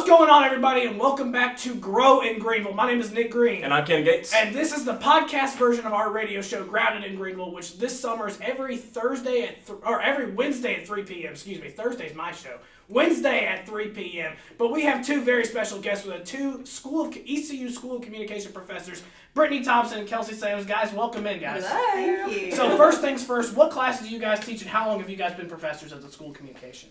What's going on, everybody, and welcome back to GRO in Greenville. My name is Nick Green. And I'm Ken Gates. And this is the podcast version of our radio show, Grounded in Greenville, which this summer is every Wednesday at 3 p.m. Excuse me, Thursday's my show. Wednesday at 3 p.m. But we have two very special guests with two ECU School of Communication professors, Brittany Thompson and Kelsey. Guys, welcome in, guys. Hello. Thank you. So first things first, what classes do you guys teach, and how long have you guys been professors at the School of Communication?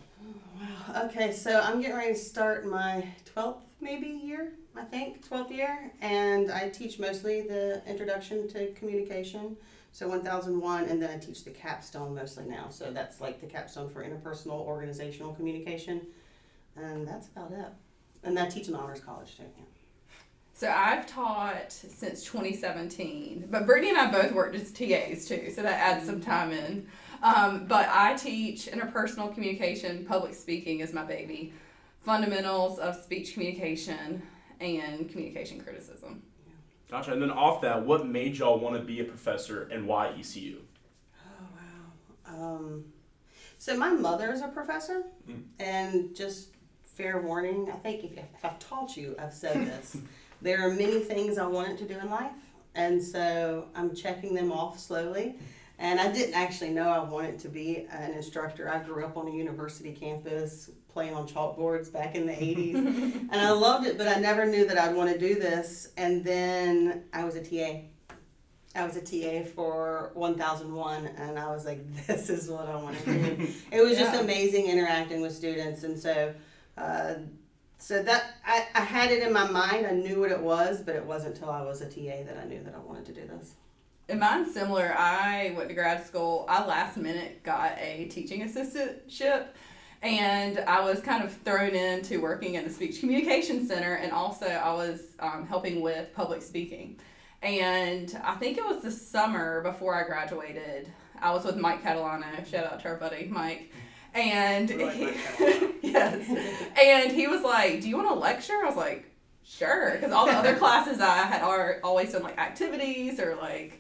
Wow. Okay, so I'm getting ready to start my 12th year, I think, 12th year, and I teach mostly the Introduction to Communication, so 1001, and then I teach the capstone mostly now, so that's like the capstone for interpersonal organizational communication, and that's about it. And I teach in honors college too. Yeah. So I've taught since 2017, but Brittany and I both worked as TAs too, so that adds some time in. But I teach interpersonal communication, public speaking is my baby, fundamentals of speech communication, and communication criticism. Gotcha. And then off that, what made y'all want to be a professor and why ECU? Oh, wow. So my mother is a professor, and just fair warning, I think if I've taught you, I've said this. There are many things I wanted to do in life, and so I'm checking them off slowly. And I didn't actually know I wanted to be an instructor. I grew up on a university campus playing on chalkboards back in the 80s. And I loved it, but I never knew that I'd want to do this. And then I was a TA. I was a TA for 1001, and I was like, this is what I want to do. It was just amazing interacting with students. And so that I had it in my mind. I knew what it was, but it wasn't until I was a TA that I knew that I wanted to do this. And mine's similar. I went to grad school. I last minute got a teaching assistantship, and I was kind of thrown into working at the Speech Communication Center, and also I was helping with public speaking. And I think it was the summer before I graduated. I was with Mike Catalano. Shout out to our buddy Mike. And yes, and he was like, "Do you want to lecture?" I was like, "Sure," because all the other classes I had always done like activities or like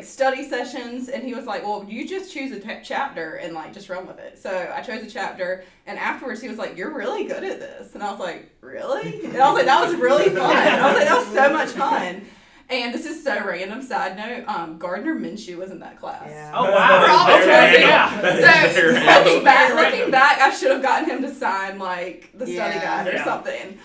study sessions, and he was like, "Well, you just choose a chapter and like just run with it." So I chose a chapter, and afterwards he was like, "You're really good at this," and I was like, "Really?" And I was like, "That was really fun." I was like, "That was so much fun." And this is so random. Side note: Gardner Minshew was in that class. Yeah. Oh wow! So looking back, I should have gotten him to sign like the study guide or something.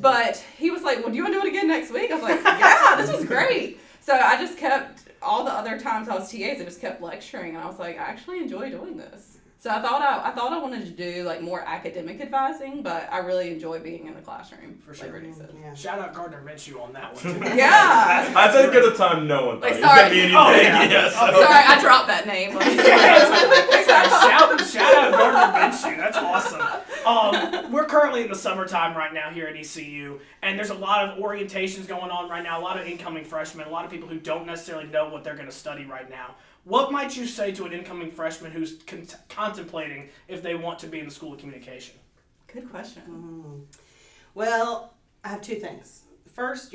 But he was like, "Well, do you want to do it again next week?" I was like, "Yeah, this was great." So I just kept all the other times I was TAs, I just kept lecturing, and I was like, I actually enjoy doing this. So I thought I wanted to do like more academic advising, but I really enjoy being in the classroom. For sure. Like said. Yeah. Shout out Gardner Minshew on that one too. Yeah. That's as good a time no one thought. Like, sorry. Sorry, I dropped that name. Shout out Gardner Minshew. That's awesome. We're currently in the summertime right now here at ECU, and there's a lot of orientations going on right now, a lot of incoming freshmen, a lot of people who don't necessarily know what they're going to study right now. What might you say to an incoming freshman who's contemplating if they want to be in the School of Communication? Good question. Well, I have two things. First,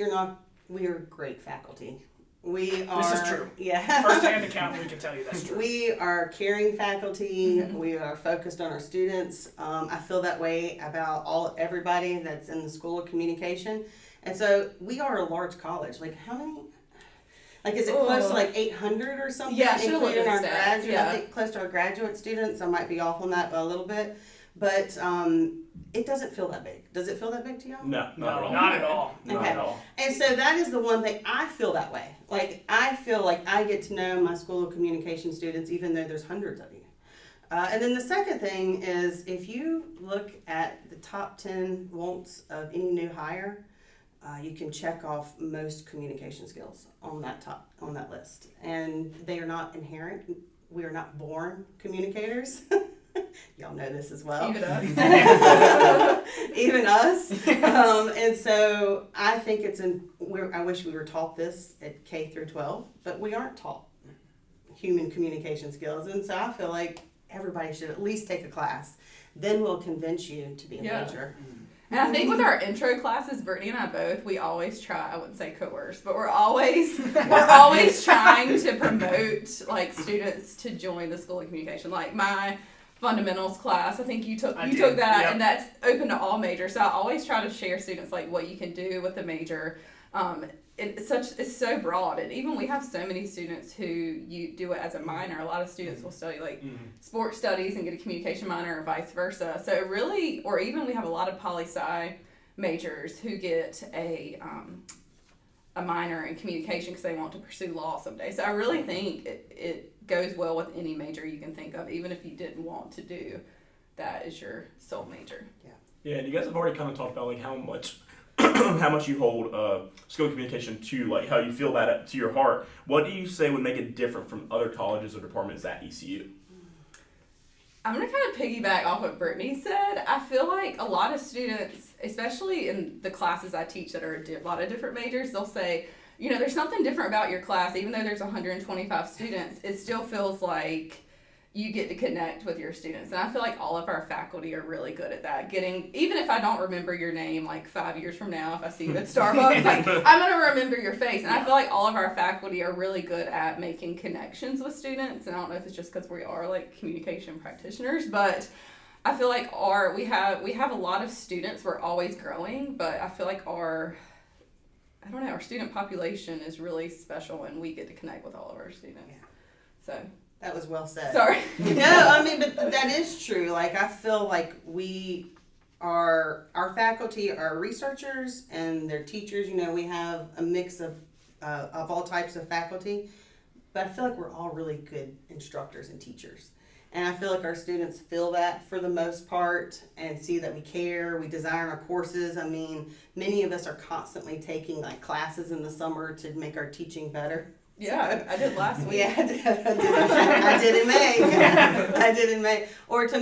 we are great faculty. This is true. Yeah. First-hand account, we can tell you that's true. We are caring faculty. We are focused on our students. I feel that way about everybody that's in the School of Communication. And so we are a large college. Like how many? Like is it close to like 800 or something? Yeah, including our graduate. Yeah. I think close to our graduate students. I might be off on that a little bit, but it doesn't feel that big. Does it feel that big to y'all? No, not at all. Okay. Not at all. And so that is the one thing I feel that way. Like I feel like I get to know my School of Communication students, even though there's hundreds of you. And then the second thing is if you look at the top 10 wants of any new hire. You can check off most communication skills on that list, and they are not inherent. We are not born communicators. Y'all know this as well. Even us. Even us. And so I think I wish we were taught this at K through 12, but we aren't taught human communication skills, and so I feel like everybody should at least take a class. Then we'll convince you to be a major. And I think with our intro classes, Brittany and I both, we always try, I wouldn't say coerce, but we're always trying to promote like students to join the School of Communication. Like my fundamentals class. I think you took I did, took that, yep. and that's open to all majors. So I always try to share students like what you can do with the major. It's so broad, and even we have so many students who you do it as a minor. A lot of students will study like sports studies and get a communication minor, or vice versa. So really, or even we have a lot of poli-sci majors who get a minor in communication because they want to pursue law someday. So I really think it goes well with any major you can think of, even if you didn't want to do that as your sole major. Yeah, and you guys have already kind of talked about like how much you hold school communication to, like how you feel that to your heart. What do you say would make it different from other colleges or departments at ECU? I'm going to kind of piggyback off what Brittany said. I feel like a lot of students, especially in the classes I teach that are a lot of different majors, they'll say, you know, there's something different about your class. Even though there's 125 students, it still feels like you get to connect with your students. And I feel like all of our faculty are really good at that. Even if I don't remember your name, like 5 years from now, if I see you at Starbucks, like I'm going to remember your face. And I feel like all of our faculty are really good at making connections with students. And I don't know if it's just because we are like communication practitioners, but I feel like we have a lot of students. We're always growing, but I feel like our student population is really special, and we get to connect with all of our students. Yeah. So. That was well said. Sorry. No, I mean, but that is true. Like, I feel like our faculty are researchers and they're teachers. You know, we have a mix of all types of faculty, but I feel like we're all really good instructors and teachers. And I feel like our students feel that for the most part and see that we care. We design our courses. I mean, many of us are constantly taking like classes in the summer to make our teaching better. Yeah, I did last week. Yeah, I did in May. I did in May. Or to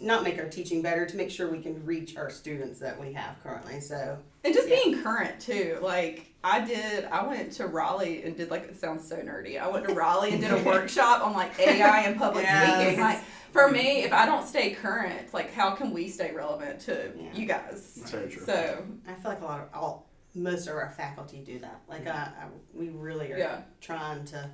not make our teaching better, to make sure we can reach our students that we have currently. So. And just being current too. Like I went to Raleigh and did, like, it sounds so nerdy. I went to Raleigh and did a workshop on like AI and public speaking. Like for me, if I don't stay current, like how can we stay relevant to you guys? That's very true. So I feel like most of our faculty do that. Like we really are trying to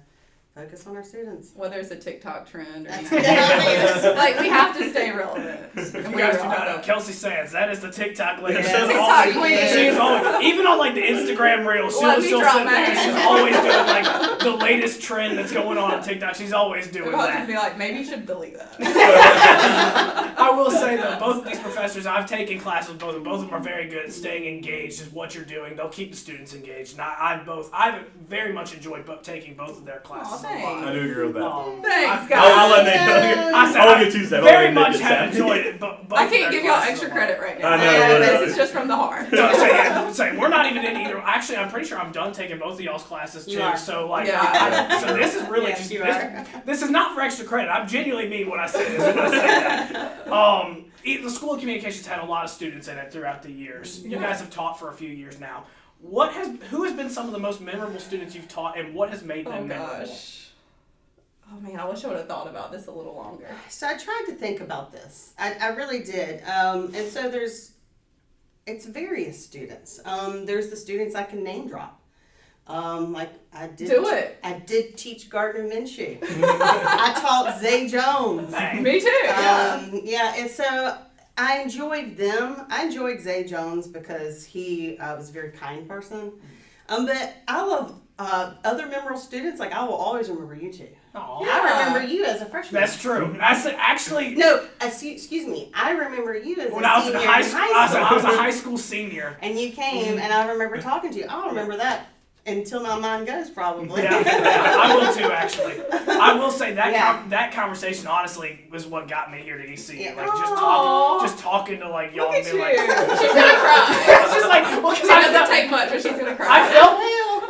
focus on our students. Whether it's a TikTok trend or That's like we have to stay relevant. If you guys do not know, Kelsey Sands, that is the TikTok lady. Yeah. She's always, even on like the Instagram reels, she'll sit there. She's always doing like the latest trend that's going on TikTok. She's always doing that. To be like, maybe you should delete that. I will say though, both of these professors, I've taken classes with both of them. Both of them are very good at staying engaged is what you're doing. They'll keep the students engaged. And I very much enjoyed taking both of their classes. I do agree with that. Thanks, guys. I'll let Nate I get Tuesday. Very much have enjoyed it. I can't give y'all extra credit right now. I know, This is just from the heart. So we're not even in either. Actually, I'm pretty sure I'm done taking both of y'all's classes too. You are. So like, Yeah. so this is really Yes, you are. this is not for extra credit. I genuinely mean what I say. This when I say that. The School of Communications had a lot of students in it throughout the years. You guys have taught for a few years now. Who has been some of the most memorable students you've taught, and what has made them memorable? Gosh. Oh man, I wish I would have thought about this a little longer. So I tried to think about this. I really did. And so it's various students. There's the students I can name drop. Like I did. Do it. I did teach Gardner Minshew. I taught Zay Jones. Me too. And so I enjoyed them. I enjoyed Zay Jones because he was a very kind person. But I love other memorable students. Like I will always remember you two. Aww. I remember you as a freshman. That's true. Actually. No, excuse me. I remember you as When a I was senior in high school, I was a high school senior. And you came, and I remember talking to you. I don't remember that until my mind goes, probably. Yeah, I will too. Actually, I will say that Yeah. that conversation honestly was what got me here to ECU. Yeah. Like Aww. just talking to like y'all Look and at being you. like, She's gonna cry. it's just like, well, It doesn't take much, but she's gonna cry. I felt.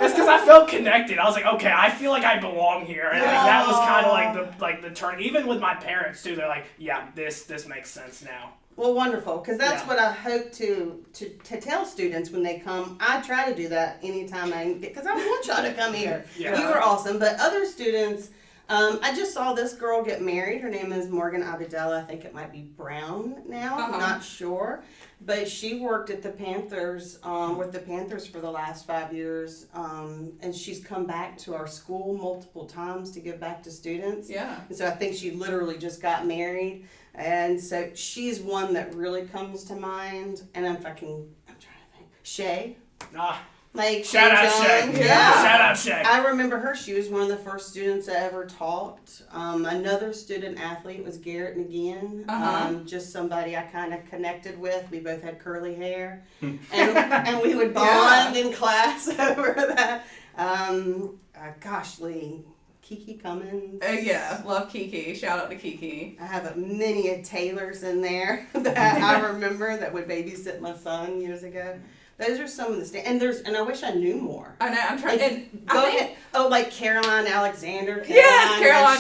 It's because I felt connected. I was like, okay, I feel like I belong here, and like, that was kind of like the turn. Even with my parents too, they're like, yeah, this makes sense now. Well, wonderful, because that's Yeah. what I hope to tell students when they come. I try to do that anytime I get, because I want y'all to come here. Yeah. You were awesome, but other students, I just saw this girl get married. Her name is Morgan Abidella. I think it might be Brown now. I'm not sure. But she worked at the Panthers, with the Panthers for the last 5 years. And she's come back to our school multiple times to give back to students. Yeah. And so I think she literally just got married. And so she's one that really comes to mind. And I'm trying to think. Shay. Like Shout out Shay. Yeah. Shout out Shay. I remember her. She was one of the first students I ever taught. Another student athlete was Garrett McGinn. Just somebody I kind of connected with. We both had curly hair. and we would bond in class over that. Gosh, Lee. Kiki Cummins. Yeah, love Kiki. Shout out to Kiki. I have many Taylors in there that I remember that would babysit my son years ago. Those are some of the and I wish I knew more. I know. I'm trying. Like, and go I think, ahead. Oh, like Caroline Alexander. Caroline.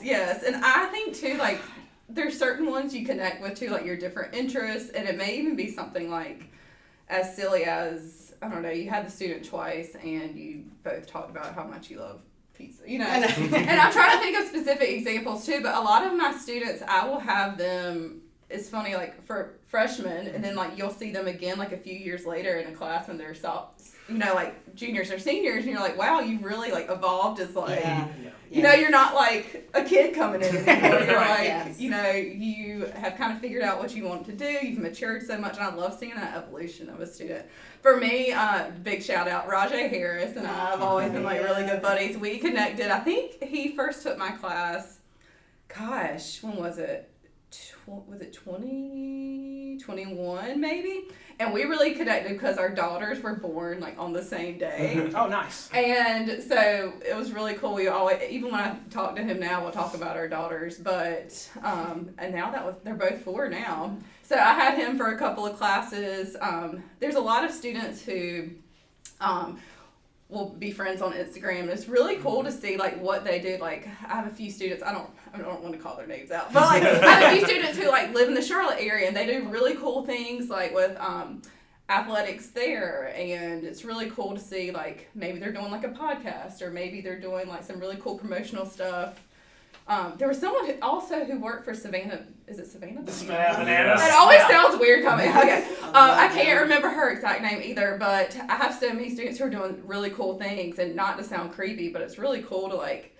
Yes. And I think too, like, there's certain ones you connect with too, like your different interests, and it may even be something like as silly as, I don't know, you had the student twice, and you both talked about how much you love pizza, you know. And I'm trying to think of specific examples too, but a lot of my students, I will have them. It's funny, like, for freshmen, and then, like, you'll see them again, like, a few years later in a class when they're, like, juniors or seniors, and you're like, wow, you've really, like, evolved as, like, you know, you're not, like, a kid coming in anymore. You're, like, you know, you have kind of figured out what you want to do. You've matured so much, and I love seeing that evolution of a student. For me, big shout-out, Rajay Harris and I have always been, like, really good buddies. We connected. I think he first took my class, gosh, when was it? Was it 2021 maybe? And we really connected because our daughters were born like on the same day. Oh, nice. And so it was really cool. We always, even when I talk to him now, we'll talk about our daughters. But and now they're both 4 now. So I had him for a couple of classes. There's a lot of students who will be friends on Instagram, and it's really cool to see like what they do. Like, I have a few students, I don't want to call their names out, but like I have a few students who like live in the Charlotte area, and they do really cool things like with athletics there, and it's really cool to see like maybe they're doing like a podcast, or maybe they're doing like some really cool promotional stuff. There was someone who worked for Savannah. Is it Savannah? Savannah Bananas. It always sounds weird coming. Okay. I can't remember her exact name either, but I have so many students who are doing really cool things, and not to sound creepy, but it's really cool to like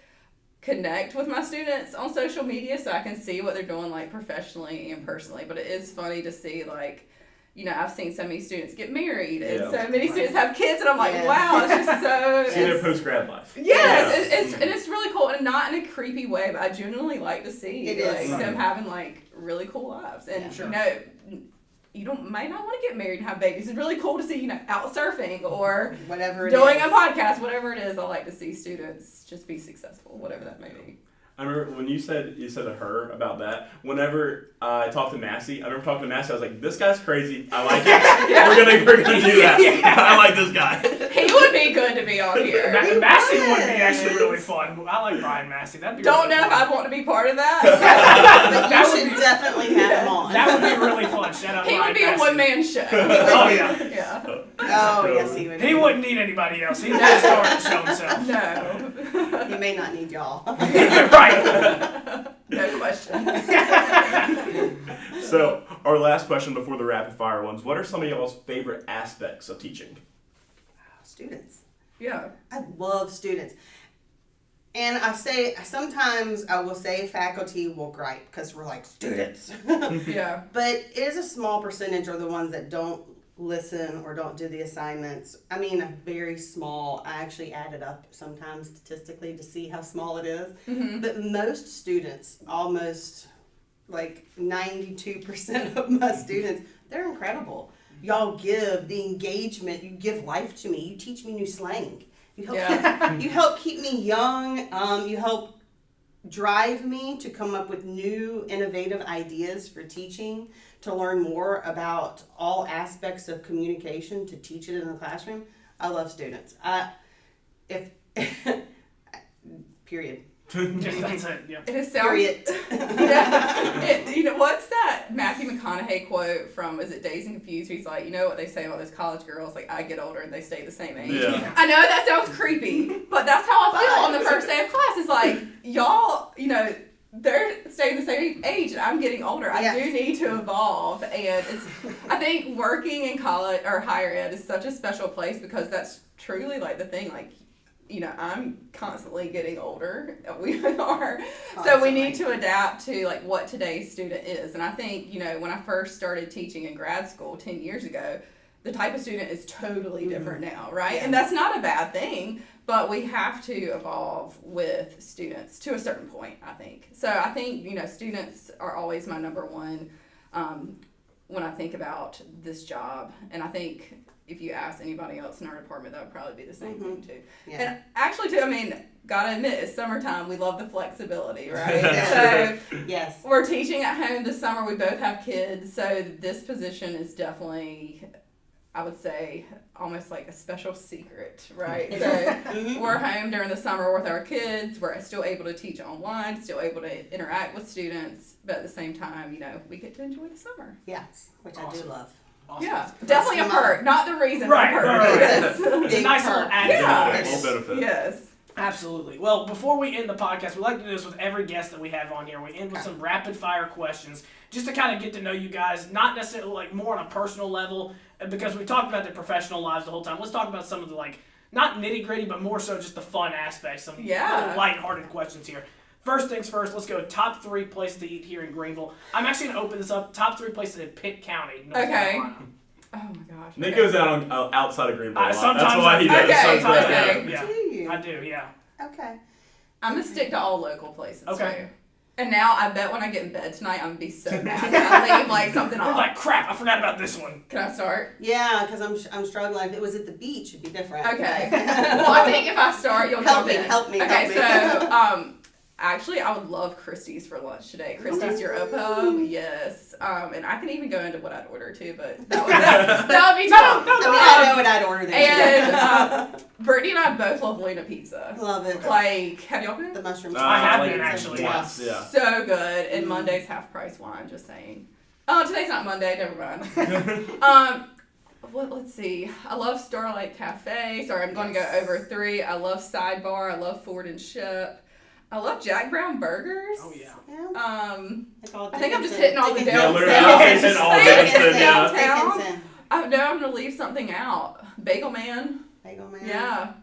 connect with my students on social media so I can see what they're doing like professionally and personally. But it is funny to see like, you know, I've seen so many students get married, and so many students have kids, and I'm like, wow, it's just so... See their post-grad life. Yes, it's really cool, and not in a creepy way, but I genuinely like to see them having, like, really cool lives. And, you know, you might not want to get married and have babies. It's really cool to see, you know, out surfing or whatever doing a podcast, whatever it is. I like to see students just be successful, whatever that may be. I remember when you said to her about that, whenever I talked to Massey, I remember talking to Massey, I was like, this guy's crazy. I like it. We're gonna do that. I like this guy. He would be good to be on here. Massey would be actually really fun. I like Brian Massey. That'd be Don't really know fun. if I'd want to be part of that. But you should definitely have him on. That would be really fun. Shout out He Brian would be Massey. a one-man show. Oh, yeah. Yeah. Oh, yes, he would. He wouldn't need anybody else. He'd just start the show himself. No. He may not need y'all. Right. No question. So, our last question before the rapid fire ones. What are some of y'all's favorite aspects of teaching? Students. Yeah. I love students. And sometimes I will say faculty will gripe because we're like, students. Yeah. But it is a small percentage are the ones that don't listen or don't do the assignments. I mean, a very small. I actually added up sometimes statistically to see how small it is. Mm-hmm. But most students, almost like 92% of my students, they're incredible. Y'all give the engagement. You give life to me. You teach me new slang. You help, you help keep me young. You help drive me to come up with new innovative ideas for teaching, to learn more about all aspects of communication, to teach it in the classroom. I love students. Period. Just that's it. Yeah. It is sounds. Period. Yeah. You know, what's that Matthew McConaughey quote from, is it Dazed and Confused? He's like, you know what they say about those college girls, like, I get older and they stay the same age. Yeah. I know that sounds creepy, but that's how I feel on the first day of class. It's like, y'all, they're staying the same age and I'm getting older. I do need to evolve. And I think working in college or higher ed is such a special place because that's truly like the thing. Like, I'm constantly getting older. We are. So we need to adapt to like what today's student is. And I think, when I first started teaching in grad school 10 years ago, the type of student is totally different now, right? And that's not a bad thing. But we have to evolve with students to a certain point, I think. So I think, students are always my number one when I think about this job. And I think if you ask anybody else in our department, that would probably be the same thing too. Yeah. And actually too, gotta admit, it's summertime. We love the flexibility, right? So yes, we're teaching at home this summer. We both have kids. So this position is definitely, I would say, almost like a special secret, right? So we're home during the summer with our kids. We're still able to teach online, still able to interact with students, but at the same time, we get to enjoy the summer. Yes, which I do love. Awesome. Yeah, definitely a perk, not the reason. Right, for a perk. right. Yes. It's a nice little added benefit. Little benefit. Yes. Absolutely. Well, before we end the podcast, we like to do this with every guest that we have on here. We end with some rapid fire questions just to kind of get to know you guys, not necessarily like more on a personal level, because we talked about their professional lives the whole time. Let's talk about some of the not nitty gritty, but more so just the fun aspects, some little lighthearted questions here. First things first, let's go top 3 places to eat here in Greenville. I'm actually going to open this up. Top 3 places in Pitt County, North Carolina. Oh my gosh. Nick goes out outside of Greenville. Sometimes that's why he does. Okay. Sometimes Okay. I do, yeah. Okay. I'm going to stick to all local places Okay. too. And now I bet when I get in bed tonight, I'm going to be so mad that I leave like something I'm off. like, crap, I forgot about this one. Can I start? Yeah, because I'm struggling. If it was at the beach, it'd be different. Okay. Well, I think if I start, you'll Help jump me, in. help me, Okay, help me. so actually, I would love Christie's for lunch today. Christie's Europa, yes. And I can even go into what I'd order too, but that would be tough. I know what I'd order there. And Brittany and I both love Lena Pizza. Love it. Like, have y'all been? The mushroom. I have like been actually. once, yeah. So good. And Monday's half price wine, just saying. Oh, today's not Monday, never mind. Let's see. I love Starlight Cafe. Sorry, I'm going to go over 3. I love Sidebar. I love Ford and Ship. I love Jack Brown Burgers. Oh, yeah. I think I'm just hitting all the downtown. Dickinson. I know I'm going to leave something out. Bagel Man. Bagel Man. Yeah.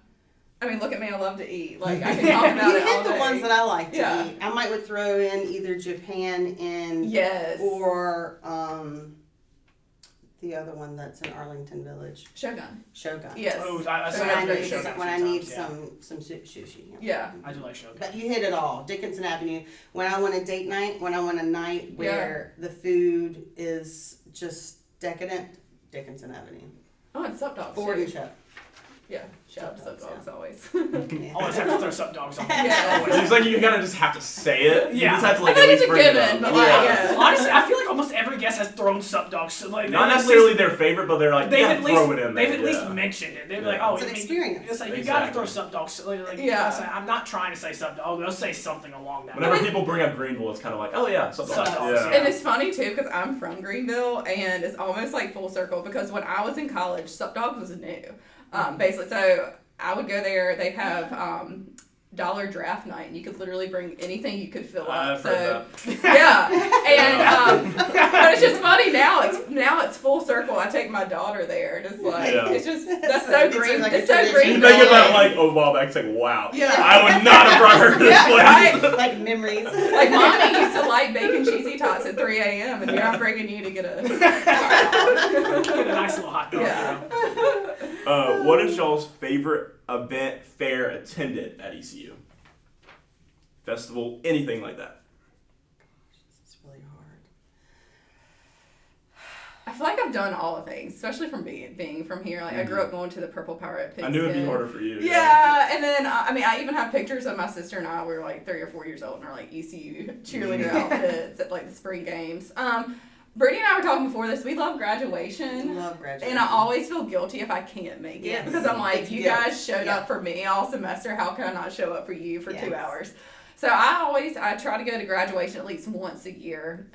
Look at me. I love to eat. Like, I can talk about you it all hit the day. ones that I like to Yeah. eat. I would throw in either Japan and Yes. or the other one that's in Arlington Village. Shogun. Shogun. Yes. Oh, When I I need yeah. some sushi. Yeah. I do like Shogun. But you hit it all. Dickinson Avenue. When I want a date night, when I want a night where the food is just decadent, Dickinson Avenue. Oh, and Sup Dogs. Ford too. and Shep. Yeah. Shout out to Sup Sup Dogs always. Yeah. Always have to throw some dogs on. Yeah. It's like you kind of just have to say it. You Yeah. just have to I like think at least it's a bring it given, up. but like, yeah. Honestly, I feel like almost every guest has thrown Sup Dogs. So like, Not necessarily their favorite, but they're like, they've you at gotta least throw it in there. they've at least yeah. mentioned it. They'd be Yeah. like, oh, It's an I mean, experience. It's like you Exactly. gotta throw Sup Dogs. Like, Yeah. it's like, I'm not trying to say Sup Dogs. They'll say something along that. Whenever people bring up Greenville, it's kind of like, oh yeah, something Sup like Dogs, that. yeah. And it's funny too because I'm from Greenville and it's almost like full circle because when I was in college, Sup Dogs was new. Basically, so I would go there. They have dollar draft night, and you could literally bring anything you could fill up. I've heard Yeah, and but it's just funny now. It's full circle. I take my daughter there, and it's like it's just that's so It's green. like a It's so tradition. green. You think about like a while back, it's like, wow, Yeah. I would not have brought her to this place. Right? Like memories. Like mommy used to like bacon cheesy tots at 3 a.m. and here I'm bringing you to get a Get a nice little hot dog. Yeah. What is y'all's favorite event, fair attended at ECU? Festival, anything like that? It's really hard. I feel like I've done all the things, especially from being from here. Like I grew up going to the Purple Power at Pigskin. I knew it'd be harder for you. Yeah, and then I even have pictures of my sister and I. We were like 3 or 4 years old in our like ECU cheerleader outfits at like the spring games. Brittany and I were talking before this. We love graduation. Love graduation. And I always feel guilty if I can't make it Yes. because I'm like, It's you guilt. guys showed up for me all semester. How can I not show up for you for 2 Yes. hours? So I try to go to graduation at least once a year.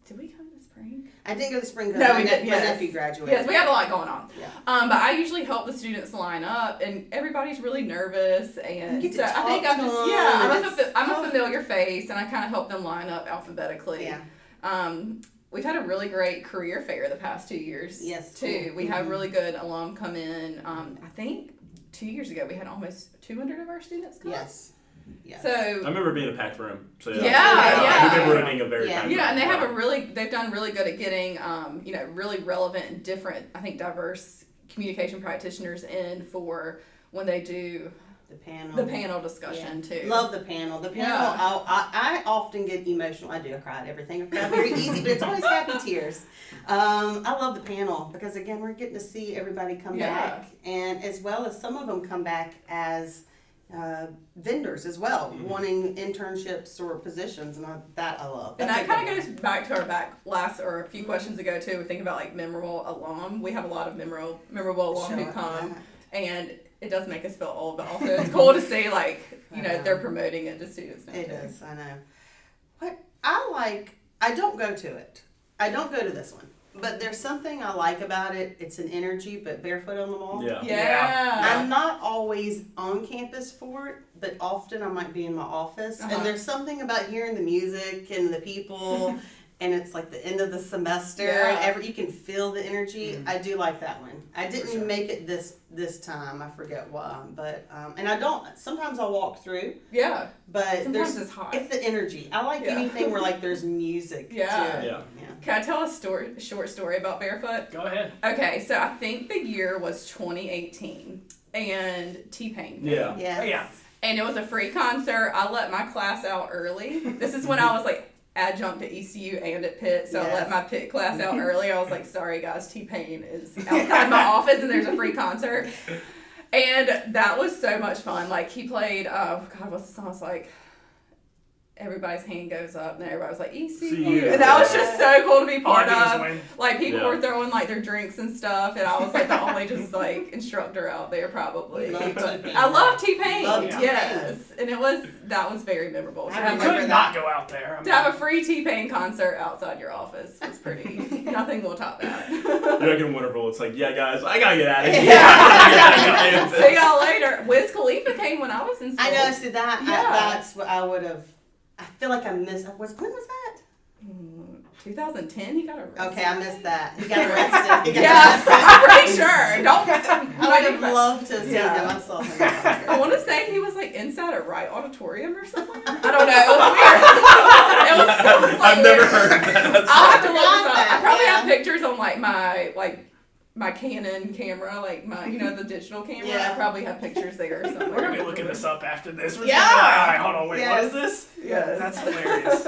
Did we come to this spring? I didn't go to spring because No, my we didn't. my Yes. nephew graduated. Yes, we had a lot going on. Yeah. But I usually help the students line up, and everybody's really nervous, and You get to so I talk think I'm to just them, yeah, and I'm a familiar face, and I kind of help them line up alphabetically. Yeah. We've had a really great career fair the past 2 years. Yes, too. cool. We have really good alum come in. I think 2 years ago we had almost 200 of our students come. Yes. Yes. So I remember being a packed room. So Yeah, I yeah. remember it being a very Yeah. packed yeah, and they room. have they've done really good at getting, really relevant and different, I think, diverse communication practitioners in for when they do the the panel discussion too. Love the panel. The panel, Yeah. I often get emotional. I do. I cry at everything. I cry very easy, but it's always happy tears. I love the panel because, again, we're getting to see everybody come back. And as well as some of them come back as vendors as well, wanting internships or positions. And that I love. And That's that a kind good of goes back to a few questions ago too. We think about like memorable alum. We have a lot of memorable alum Show who up come, for that. and it does make us feel old, but also it's cool to see like I know. they're promoting it to students now. It too. is, I know. What I don't go to it. I don't go to this one. But there's something I like about it. It's an energy, but barefoot on the wall. Yeah. Yeah. I'm not always on campus for it, but often I might be in my office. Uh-huh. And there's something about hearing the music and the people, and it's like the end of the semester. Yeah. You can feel the energy. I do like that one. I didn't sure. make it this time. I forget why, but and I don't. Sometimes I'll walk through, Yeah. but Sometimes it's hot. It's the energy. I like Yeah. anything where like there's music. Yeah. To it. Yeah. Can I tell a short story about Barefoot? Go ahead. Okay, so I think the year was 2018, and T-Pain. Yeah. Yes. Yeah. And it was a free concert. I let my class out early. This is when I was like adjunct at ECU and at Pitt, so I let Yes. my Pitt class out early. I was like, sorry guys, T-Pain is outside my office and there's a free concert. And that was so much fun. Like he played, what's the song? It's like, everybody's hand goes up and everybody was like ECU. And that was just so cool to be part of. Like people Yeah. were throwing like their drinks and stuff, and I was like the only just like instructor out there probably. Love But T-Pain. I love T-Pain. Love T-Pain. Yes, and that was very memorable. I You remember could that. not go out there. I To mean, have a free T-Pain concert outside your office was pretty. Nothing will top that. You're like in Winterville. It's like, yeah, guys, I gotta get out of here. Yeah. I gotta get See y'all later. Wiz Khalifa came when I was in school. I know. See that? Yeah. That's what I would have. I feel like I missed. When was that? 2010, he got arrested. Okay, I missed that. He got arrested. He got Yeah, arrested. I'm pretty sure. Don't. I would have loved to see Yeah. him. I saw him. in concert. I want to say he was like inside a Wright Auditorium or something. I don't know. It was weird. It was like I've never weird. heard of that. I'll have to look forgot this up. that, I probably yeah. have pictures on like my Canon camera, like my the digital camera. Yeah. I probably have pictures there or something. we're gonna be looking this up after this. We're Yeah. just gonna be like, all right, hold on, wait, Yes. what is this? Yes. That's hilarious.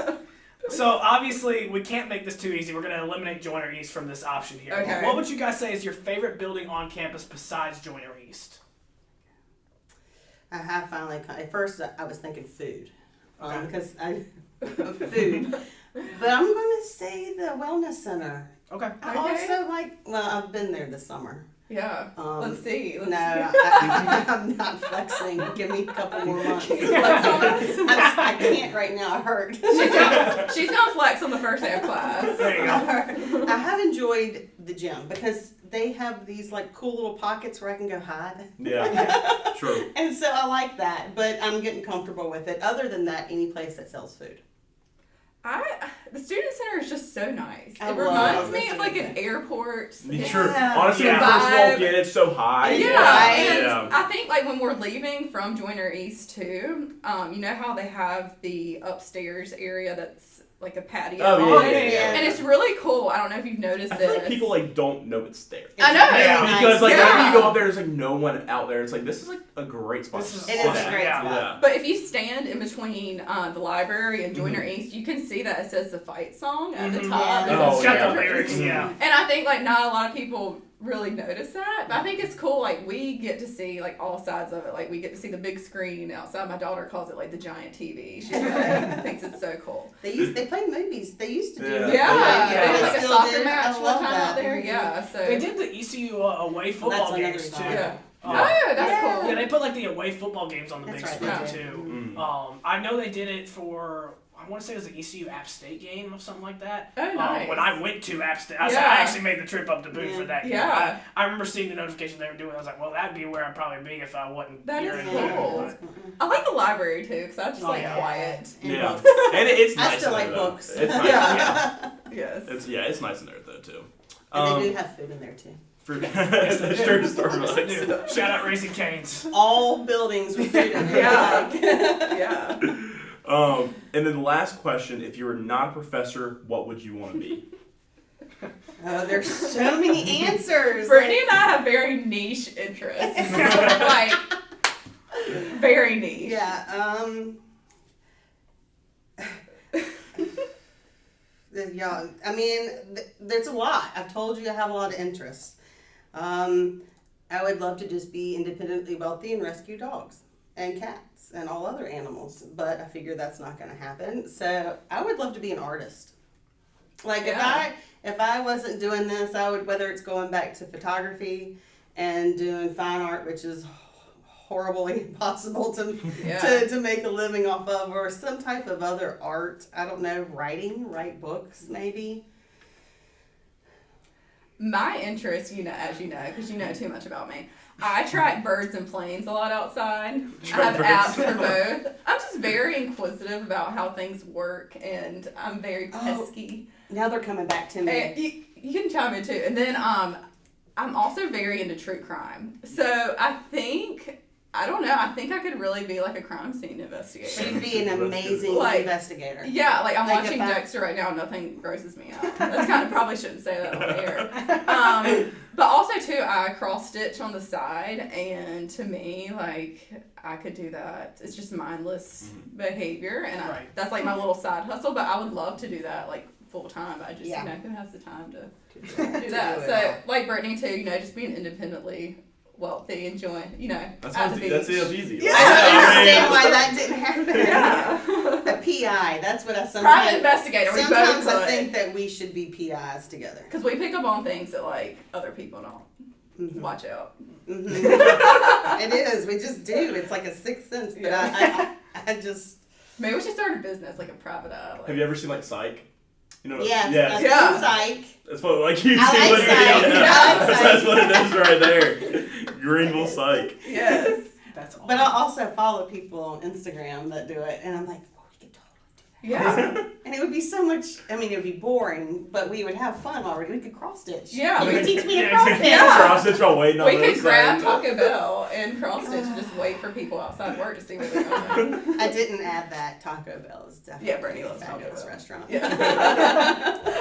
So obviously we can't make this too easy. We're gonna eliminate Joiner East from this option here. Okay. What would you guys say is your favorite building on campus besides Joiner East? I have finally. At first, I was thinking food, Okay. because I food. But I'm going to say the wellness center. Okay. I Okay. also like. Well, I've been there this summer. Yeah. Let's see. No, I'm not flexing. Give me a couple more months. Flex on us? I can't right now. I hurt. She's gonna flex on the first day of class. There you go. I have enjoyed the gym because they have these like cool little pockets where I can go hide. Yeah, true. And so I like that, but I'm getting comfortable with it. Other than that, any place that sells food. The student center is just so nice. I It love reminds the me of like an student airport. True. Yeah. Honestly, when you Yeah. first walk in, it's so high. It's Yeah, right. and Yeah. I think like when we're leaving from Joiner East too, you know how they have the upstairs area that's like a patio. Oh, yeah, yeah. And it's really cool. I don't know if you've noticed I this. feel like people like don't know it's there. I know. Yeah. Because like Yeah. whenever you go up there, there's like no one out there. It's like this is like a great spot. This is to It is sit a at. great Yeah. spot. Yeah. But if you stand in between the library and Joiner East, you can see that it says the fight song at the Mhm. top. Yeah. It Oh, says It's got yeah. the lyrics, yeah. And I think like not a lot of people really notice that, but I think it's cool. Like we get to see like all sides of it. Like we get to see the big screen outside. My daughter calls it like the giant TV. She thinks it's so cool. They play movies. They used to do. Yeah. movies. Yeah, Yeah. they had like a Still soccer do. match I one love time that. out there. Mhm. Yeah, so They did the ECU away football That's games another too. time. yeah. Oh, that's Yeah. cool. Yeah, they put like the away football games on the That's big right, screen they too. Mm. I know they did it for I want to say it was the ECU App State game or something like that. Oh, nice. When I went to App State, I actually made the trip up to Boone for that game. Yeah. I remember seeing the notification they were doing. I was like, well, that'd be where I'd probably be if I wasn't That here is in cool. Boone. I like the library too, because I just like quiet. And Yeah, books. and it's nice. I still in like there, though. books. It's nice. Yeah. Yes. It's nice in there though too. And they do have food in there too. Fruit. Yes, they do. Sure, Yes, they Starbucks. do. Shout out Raising Cane's. All buildings with food in there. Yeah. Like, Yeah. And then the last question: if you were not a professor, what would you want to be? oh, there's so many answers. Brittany and I have very niche interests. Like, very niche. Yeah. Yeah. I mean, there's a lot. I've told you I have a lot of interests. I would love to just be independently wealthy and rescue dogs and cats and all other animals, but I figure that's not going to happen. So I would love to be an artist. Like if I wasn't doing this, I would, whether it's going back to photography and doing fine art, which is horribly impossible to make a living off of, or some type of other art. I don't know, write books maybe. My interest, as you know, because you know too much about me, I track birds and planes a lot outside. I have apps for both. I'm just very inquisitive about how things work, and I'm very pesky. Now they're coming back to me. And you can chime in too. And then I'm also very into true crime. So I think I could really be like a crime scene investigator. You'd be an amazing investigator. Yeah, like I'm Like watching if I- Dexter right now. Nothing grosses me out. That's kind of probably shouldn't say that on air. But also too, I cross stitch on the side, and to me, like I could do that. It's just mindless behavior, and that's like my little side hustle. But I would love to do that like full time. I just who has the time to do that? So like Brittany too, just being independently wealthy, enjoying, That sounds easy. Yeah, I understand why that didn't happen. Yeah. A PI, that's what I Private sometimes. investigator. We Sometimes both I think that we should be PIs together. because we pick up on things that like other people don't. Mm-hmm. Watch out. Mm-hmm. It is. We just do. It's like a sixth sense. But I just. Maybe we should start a business like a private eye. Have you ever seen like Psych? Yes. Yeah. Psych. That's what like you see. I like Psych. I like Psych. That's what it is right there. Greenville Psych. Yes. That's awesome. But I also follow people on Instagram that do it, and I'm like, oh, we could totally do that. Yeah. And it would be so much. I mean, it would be boring, but we would have fun already. We could cross stitch. Yeah, You we could could- teach me to yeah, cross exactly. stitch. Yeah. Cross stitch while waiting on We could those grab things. Taco Bell and cross stitch and just wait for people outside work to see what they're doing. I didn't add that. Taco Bell is definitely Yeah, Brittany a loves Taco fabulous Bell. restaurant. Yeah.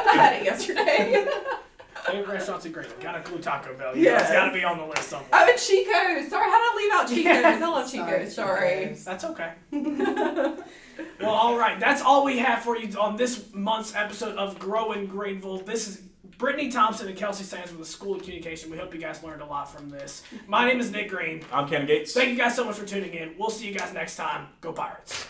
I had it yesterday. Favorite restaurants in Greenville. Gotta include Taco Bell. Yes. It's gotta be on the list somewhere. Oh, and Chico's. Sorry, how did I leave out Chico's? Yeah. I love Chico's. Sorry. That's okay. Well, all right. That's all we have for you on this month's episode of Grow in Greenville. This is Brittany Thompson and Kelsey Sands from the School of Communication. We hope you guys learned a lot from this. My name is Nick Green. I'm Ken Gates. Thank you guys so much for tuning in. We'll see you guys next time. Go Pirates.